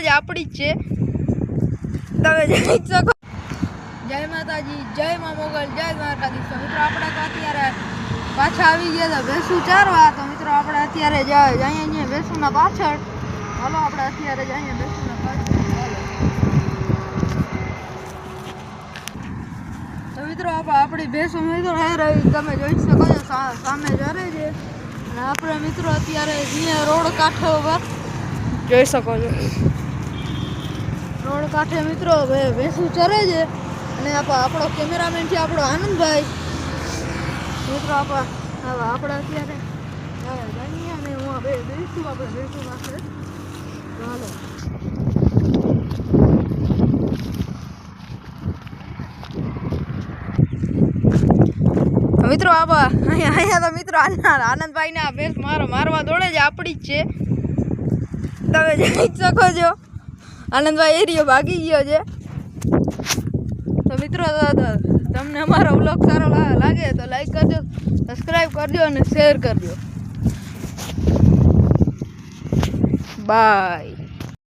જ આપણી જ છે, તમે જોઈ શકો। જય માતાજી, જય મા મોગલ, જય દ્વારકાધીશ। તો મિત્રો આપણે તો અત્યારે પાછા આવી ગયા હતા ભેંસું ચારવા। તો મિત્રો આપણે અત્યારે જઈએ અહીંયા ભેંસુના પાછળ, હાલો આપણે અત્યારે જઈએ ભેંસુના પાછળ। તો મિત્રો આપણી ભેંસો મિત્રો તમે જોઈ શકો છો સામે જરે છે, અને આપણે મિત્રો અત્યારે અહીંયા રોડ કાંઠે ઉપર જોઈ શકો છો, રોડ કાંઠે મિત્રો ભેંસું ચરે છે। અને આપણો કેમેરામેન છે આપણો આનંદભાઈ। મિત્રો આપણે અત્યારે જઈએ અને હું બેસીશું આપણે ભેંસું પાસે, ચાલો। મિત્રો અહીંયા તો મિત્રો આનંદભાઈ ને ભેંસ મારવા દોડે છે, આપણી જ છે, તમે જોઈ શકો છો। આનંદભાઈ એરિયો ભાગી ગયો છે। તો મિત્રો તમને અમારો વ્લોગ સારો લાગે તો લાઈક કરજો, સબસ્ક્રાઈબ કરજો અને શેર કરજો। બાય।